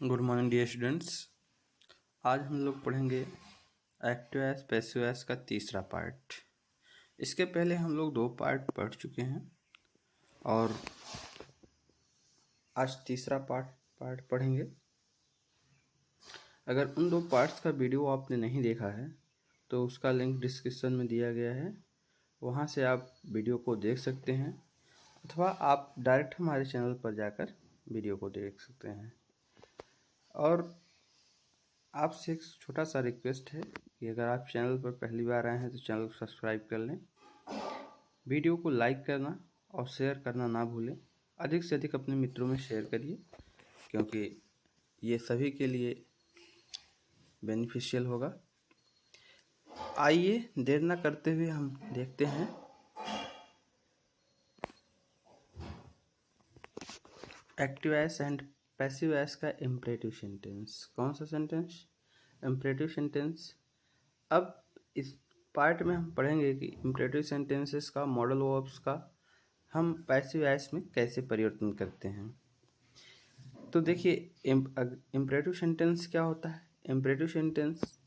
Good morning dear students. आज हम लोग पढ़ेंगे एक्टिव एस पैसिव एस का तीसरा पार्ट। इसके पहले हम लोग 2 पार्ट पढ़ चुके हैं और आज तीसरा पार्ट पढ़ेंगे। अगर उन 2 पार्ट्स का वीडियो आपने नहीं देखा है तो उसका लिंक डिस्क्रिप्शन में दिया गया है, वहाँ से आप वीडियो को देख सकते हैं अथवा आप डायरेक्ट हमारे चैनल पर जाकर वीडियो को देख सकते हैं। और आपसे एक छोटा सा रिक्वेस्ट है कि अगर आप चैनल पर पहली बार आए हैं तो चैनल को सब्सक्राइब कर लें, वीडियो को लाइक करना और शेयर करना ना भूलें। अधिक से अधिक अपने मित्रों में शेयर करिए क्योंकि ये सभी के लिए बेनिफिशियल होगा। आइए देर ना करते हुए हम देखते हैं active S and passive S का इम्परेटिव सेंटेंस। कौन सा सेंटेंस? Imperative sentence. अब इस पार्ट में हम पढ़ेंगे कि इम्परेटिव सेंटेंसेस का मॉडल वर्ब्स का हम पैसिव वॉइस में कैसे परिवर्तन करते हैं। तो देखिए, इम्परेटिव सेंटेंस क्या होता है? इम्परेटिव सेंटेंस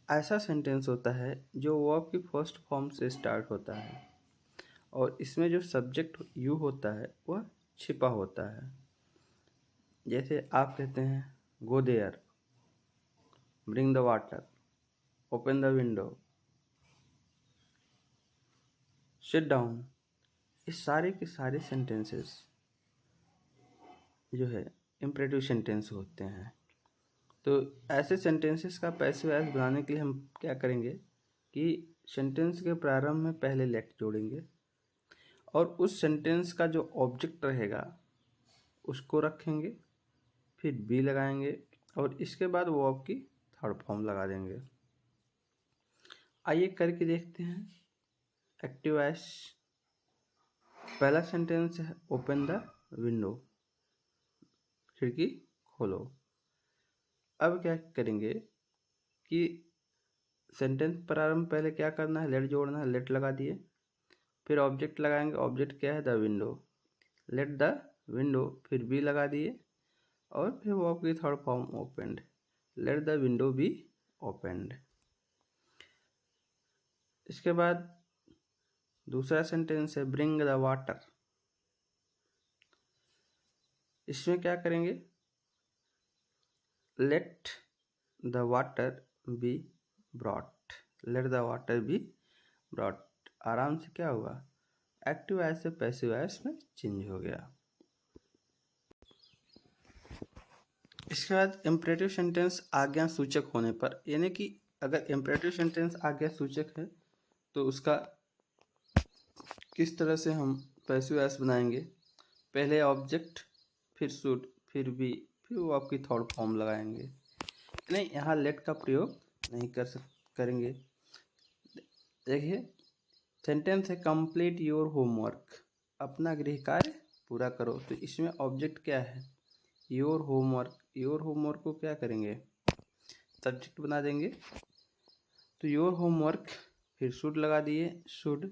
ऐसा सेंटेंस होता है जो वर्ब की फर्स्ट फॉर्म से स्टार्ट होता है और इसमें जो सब्जेक्ट यू होता है वह छिपा होता है। जैसे आप कहते हैं go there, bring the water, open the window, sit down. ये सारे के सारे सेंटेंसेस जो है इम्परेटिव सेंटेंस होते हैं। तो ऐसे सेंटेंसेस का पैसिव वॉइस बनाने के लिए हम क्या करेंगे कि सेंटेंस के प्रारंभ में पहले लेट जोड़ेंगे और उस सेंटेंस का जो ऑब्जेक्ट रहेगा उसको रखेंगे, फिर बी लगाएंगे और इसके बाद वर्ब की थर्ड फॉर्म लगा देंगे। आइए करके देखते हैं। एक्टिव वॉइस पहला सेंटेंस है ओपन द विंडो, खिड़की खोलो। अब क्या करेंगे कि सेंटेंस प्रारंभ पहले क्या करना है, लेट जोड़ना है, लेट लगा दिए, फिर ऑब्जेक्ट लगाएंगे, ऑब्जेक्ट क्या है, the window, let the window, फिर बी लगा दिए और फिर वर्ब की third form opened, let the window B opened. इसके बाद दूसरा सेंटेंस है ब्रिंग द वाटर। इसमें क्या करेंगे, let the water be brought, let the water be brought. आराम से क्या हुआ, एक्टिव वॉइस से पैसिव वॉइस में चेंज हो गया। इसके बाद इम्परेटिव सेंटेंस आज्ञा सूचक होने पर, यानी कि अगर इम्परेटिव सेंटेंस आज्ञा सूचक है तो उसका किस तरह से हम पैसिव वॉइस बनाएंगे। पहले ऑब्जेक्ट, फिर शुड, फिर बी, फिर वो आपकी थर्ड फॉर्म लगाएंगे। नहीं, यहाँ लेट का प्रयोग नहीं करेंगे। देखिए सेंटेंस है कंप्लीट योर होमवर्क, अपना गृह कार्य पूरा करो। तो इसमें ऑब्जेक्ट क्या है, योर होमवर्क। योर होमवर्क को क्या करेंगे, सब्जेक्ट बना देंगे। तो योर होमवर्क, फिर शुड लगा दिए, should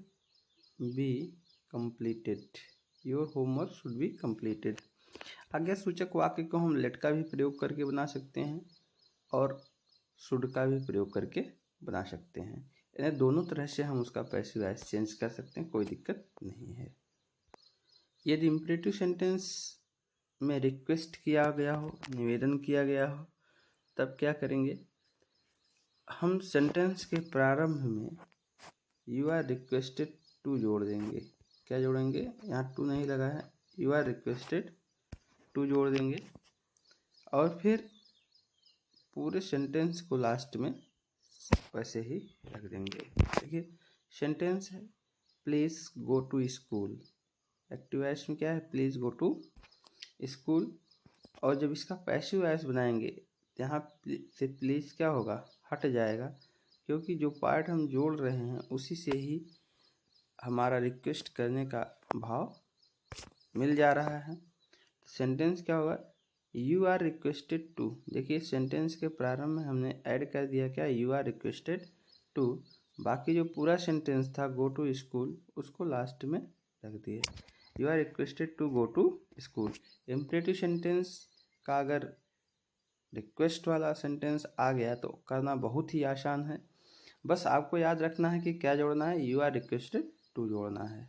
be completed, your homework should be completed. आज्ञा सूचक वाक्य को हम लेट का भी प्रयोग करके बना सकते हैं और शुड का भी प्रयोग करके बना सकते हैं। यानी दोनों तरह से हम उसका पैसिव वॉइस चेंज कर सकते हैं, कोई दिक्कत नहीं है। यदि इम्परेटिव सेंटेंस में रिक्वेस्ट किया गया हो, निवेदन किया गया हो, तब क्या करेंगे, हम सेंटेंस के प्रारंभ में यू आर रिक्वेस्टेड टू जोड़ देंगे। क्या जोड़ेंगे, यहाँ टू नहीं लगा है, यू आर रिक्वेस्टेड टू जोड़ देंगे और फिर पूरे सेंटेंस को लास्ट में वैसे ही रख देंगे। देखिए सेंटेंस है please go to school. Active voice में क्या है, प्लीज गो टू स्कूल। और जब इसका पैसिव वॉइस बनाएंगे यहाँ से प्लीज क्या होगा, हट जाएगा, क्योंकि जो पार्ट हम जोड़ रहे हैं उसी से ही हमारा रिक्वेस्ट करने का भाव मिल जा रहा है। तो सेंटेंस क्या होगा, यू आर रिक्वेस्टेड टू। देखिए सेंटेंस के प्रारंभ में हमने ऐड कर दिया क्या, यू आर रिक्वेस्टेड टू। बाकी जो पूरा सेंटेंस था गो टू स्कूल उसको लास्ट में रख दिए, you are requested to go to school. Imperative sentence का अगर रिक्वेस्ट वाला सेंटेंस आ गया तो करना बहुत ही आसान है। बस आपको याद रखना है कि क्या जोड़ना है, यू आर रिक्वेस्टेड टू जोड़ना है।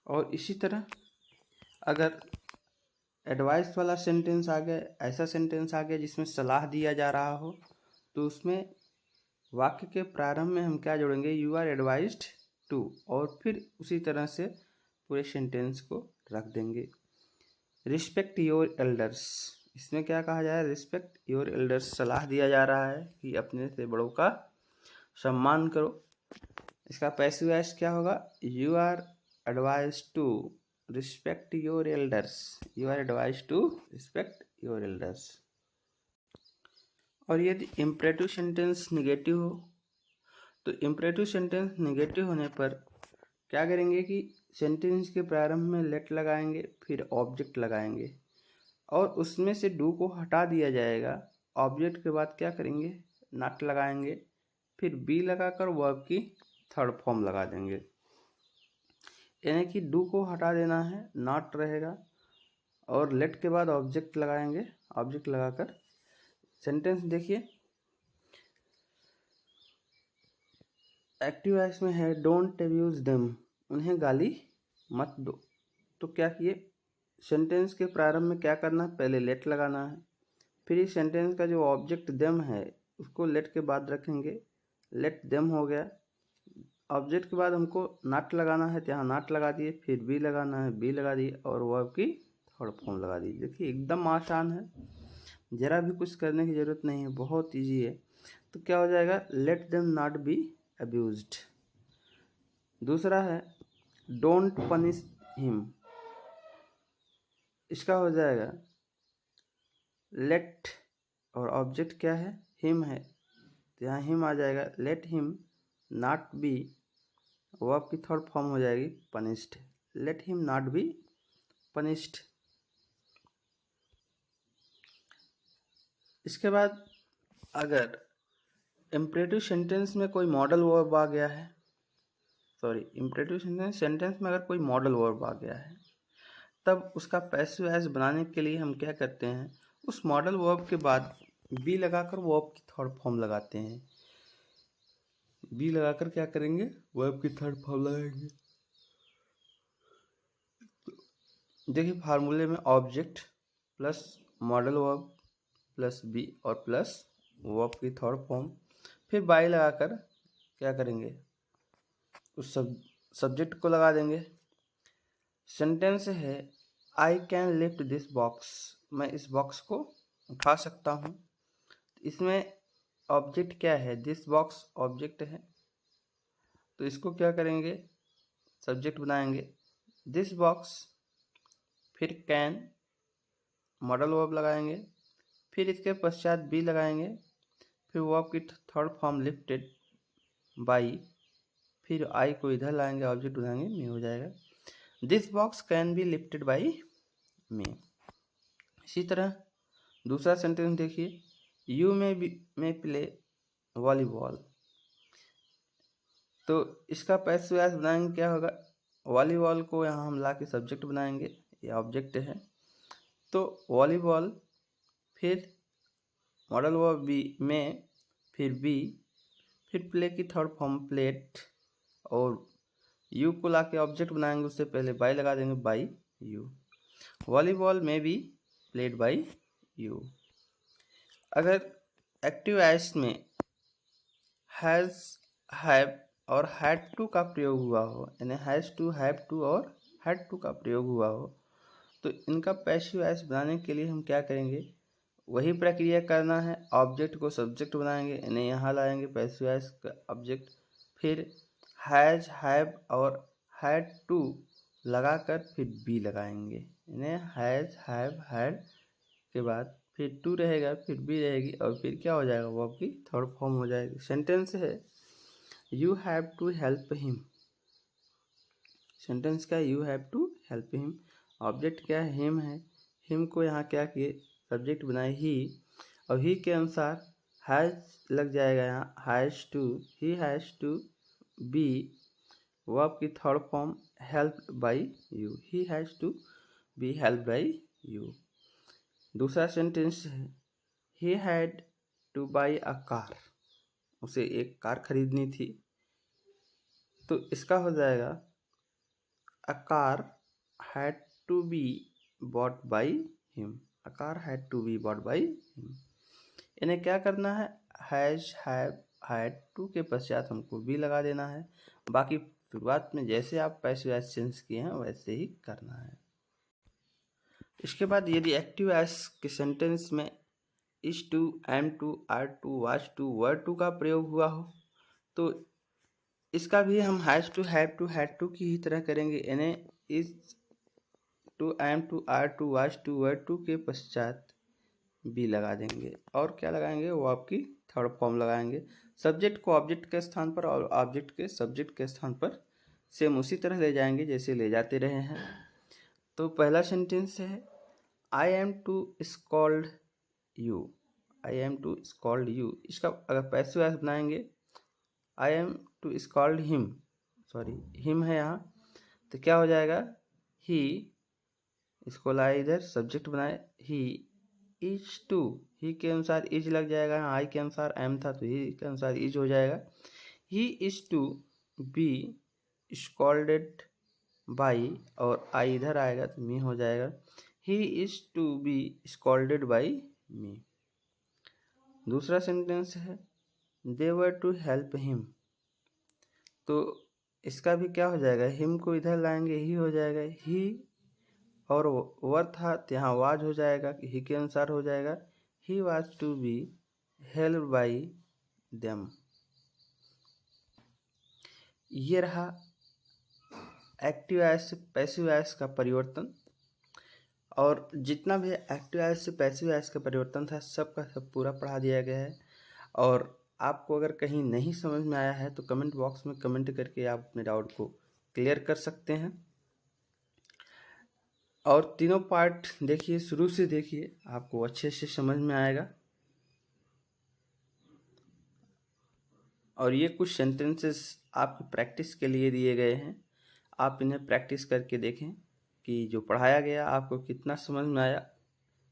और इसी तरह अगर एडवाइस वाला सेंटेंस आ गया, ऐसा सेंटेंस आ गया जिसमें सलाह दिया जा रहा हो, तो उसमें वाक्य के प्रारंभ में हम क्या जोड़ेंगे, यू आर एडवाइज्ड टू, और फिर उसी तरह से पूरे सेंटेंस को रख देंगे। रिस्पेक्ट योर एल्डर्स, इसमें क्या कहा जाए, रिस्पेक्ट योर एल्डर्स, सलाह दिया जा रहा है कि अपने से बड़ों का सम्मान करो। इसका पैसिव वॉइस क्या होगा, you are advised to respect your elders, you are advised to respect your elders. और यदि इम्परेटिव सेंटेंस निगेटिव हो, तो इम्परेटिव सेंटेंस निगेटिव होने पर क्या करेंगे कि सेंटेंस के प्रारंभ में लेट लगाएंगे, फिर ऑब्जेक्ट लगाएंगे, और उसमें से डू को हटा दिया जाएगा। ऑब्जेक्ट के बाद क्या करेंगे, नॉट लगाएंगे, फिर बी लगाकर वर्ब की थर्ड फॉर्म लगा देंगे। यानी कि डू को हटा देना है, नॉट रहेगा, और लेट के बाद ऑब्जेक्ट लगाएंगे, ऑब्जेक्ट लगाकर सेंटेंस देखिए। एक्टिव वॉइस में है डोंट अब्यूज देम, उन्हें गाली मत दो। तो क्या किए, सेंटेंस के प्रारंभ में क्या करना है, पहले लेट लगाना है, फिर इस सेंटेंस का जो ऑब्जेक्ट देम है उसको लेट के बाद रखेंगे, लेट देम हो गया। ऑब्जेक्ट के बाद हमको नॉट लगाना है, तो यहाँ नॉट लगा दिए, फिर बी लगाना है, बी लगा दिए, और वर्ब की थर्ड फॉर्म लगा दी। देखिए एकदम आसान है, ज़रा भी कुछ करने की ज़रूरत नहीं है, बहुत ईजी है। तो क्या हो जाएगा, let them not be abused. दूसरा है डोंट पनिश हिम, इसका हो जाएगा लेट, और ऑब्जेक्ट क्या है, हिम है, तो यहाँ हिम आ जाएगा, let him not be, verb की थर्ड फॉर्म हो जाएगी punished, let him not be punished. इसके बाद अगर इम्परेटिव सेंटेंस में कोई मॉडल वर्ब आ गया है, इम्परेटिव सेंटेंस में अगर कोई मॉडल वर्ब आ गया है, तब उसका पैसिव वॉइस बनाने के लिए हम क्या करते हैं, उस मॉडल वर्ब के बाद बी लगाकर वर्ब की थर्ड फॉर्म लगाते हैं। बी लगाकर क्या करेंगे, वर्ब की थर्ड फॉर्म लगाएंगे। देखिए फार्मूले में object plus modal verb plus be और प्लस वर्ब की थर्ड फॉर्म, फिर बाई लगाकर क्या करेंगे, उस सब्जेक्ट को लगा देंगे। सेंटेंस है I can lift this box, मैं इस बॉक्स को उठा सकता हूँ। इसमें ऑब्जेक्ट क्या है, दिस बॉक्स ऑब्जेक्ट है, तो इसको क्या करेंगे, सब्जेक्ट बनाएंगे दिस बॉक्स, फिर कैन मॉडल वर्ब लगाएंगे, फिर इसके पश्चात बी लगाएंगे, फिर वर्ब की थर्ड फॉर्म लिफ्टेड बाई, फिर आई को इधर लाएंगे, ऑब्जेक्ट बनाएंगे, मी हो जाएगा, this box can be lifted by me. इसी तरह दूसरा सेंटेंस देखिए, यू मे प्ले वॉलीबॉल, तो इसका पैसिव वॉइस बनाएंगे, क्या होगा, वॉलीबॉल को यहाँ हम ला के सब्जेक्ट बनाएंगे, ये ऑब्जेक्ट है, तो वॉलीबॉल, फिर मॉडल वर्ब बी में, फिर बी, फिर प्ले की थर्ड फॉर्म प्लेट, और यू को ला के ऑब्जेक्ट बनाएंगे, उससे पहले बाई लगा देंगे, बाई यू, वॉलीबॉल में बी प्लेड बाई यू। अगर एक्टिव वॉइस में हैज़, हैव और हैड टू का प्रयोग हुआ हो, यानी हैज़ टू, हैव टू और हैड टू का प्रयोग हुआ हो, तो इनका पैसिव वॉइस बनाने के लिए हम क्या करेंगे, वही प्रक्रिया करना है, ऑब्जेक्ट को सब्जेक्ट बनाएंगे, यानी यहाँ लाएंगे पैसिव वॉइस का ऑब्जेक्ट, फिर हैज, हैव और हैड टू लगाकर फिर बी लगाएंगे, यानी हैज, हैव, हैड के बाद फिर टू रहेगा, फिर बी रहेगी, और फिर क्या हो जाएगा, वर्ब की थर्ड फॉर्म हो जाएगी। सेंटेंस है you have to help him, sentence क्या है, you have to help him, object क्या है, हिम है, हिम को यहाँ क्या किए, सब्जेक्ट बनाए ही, और ही के अनुसार हैज लग जाएगा, यहाँ has to, he has to be verb की third form help by you, he has to be help by you. दूसरा सेंटेंस है he had to buy a car, उसे एक कार खरीदनी थी, तो इसका हो जाएगा a car had to be bought by him, a car had to be bought by him. इन्हें क्या करना है, हैज, हैव, हैड टू के पश्चात हमको बी लगा देना है। बाकी शुरुआत में जैसे आप पैसिव वॉइस चेंज किए हैं वैसे ही करना है। इसके बाद यदि एक्टिव वॉइस के सेंटेंस में is to, am to, are to, was to, were to का प्रयोग हुआ हो तो इसका भी हम has to, have to, had to की ही तरह करेंगे। इन्हें is to, am to, are to, was to, were to के पश्चात बी लगा देंगे। और क्या लगाएंगे, वो आपकी थर्ड फॉर्म लगाएंगे। सब्जेक्ट को ऑब्जेक्ट के स्थान पर और ऑब्जेक्ट के सब्जेक्ट के स्थान पर सेम उसी तरह ले जाएंगे जैसे ले जाते रहे हैं। तो पहला सेंटेंस है I am to scold you, I am to scold you. इसका अगर पैसिव वॉइस बनाएंगे I am to scold him, sorry him है यहाँ, तो क्या हो जाएगा ही, इसको लाए इधर सब्जेक्ट बनाए, ही इज टू, ही के अनुसार इज लग जाएगा, आई के अनुसार एम था तो ही के अनुसार इज हो जाएगा। He is to be scolded by, और आई इधर आएगा तो मी हो जाएगा, he is to be scolded by me. दूसरा सेंटेंस है they were to help him, तो इसका भी क्या हो जाएगा, हिम को इधर लाएंगे ही हो जाएगा, ही और वर था तो यहाँ वाज हो जाएगा, ही के अनुसार हो जाएगा, he was to be help by them. ये रहा एक्टिव वॉइस से पैसिव वॉइस का परिवर्तन। और जितना भी एक्टिव वॉइस से पैसिव वॉइस का परिवर्तन था सब का सब पूरा पढ़ा दिया गया है। और आपको अगर कहीं नहीं समझ में आया है तो कमेंट बॉक्स में कमेंट करके आप अपने डाउट को क्लियर कर सकते हैं। और तीनों पार्ट देखिए, शुरू से देखिए, आपको अच्छे से समझ में आएगा। और ये कुछ सेंटेंसेस आपकी प्रैक्टिस के लिए दिए गए हैं, आप इन्हें प्रैक्टिस करके देखें कि जो पढ़ाया गया आपको कितना समझ में आया।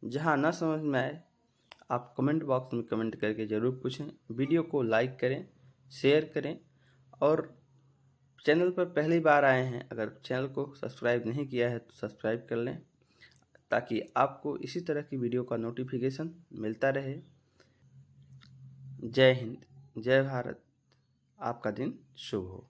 जहाँ ना समझ में आए आप कमेंट बॉक्स में कमेंट करके ज़रूर पूछें। वीडियो को लाइक करें, शेयर करें, और चैनल पर पहली बार आए हैं अगर चैनल को सब्सक्राइब नहीं किया है तो सब्सक्राइब कर लें ताकि आपको इसी तरह की वीडियो का नोटिफिकेशन मिलता रहे। जय हिंद, जय भारत, आपका दिन शुभ हो।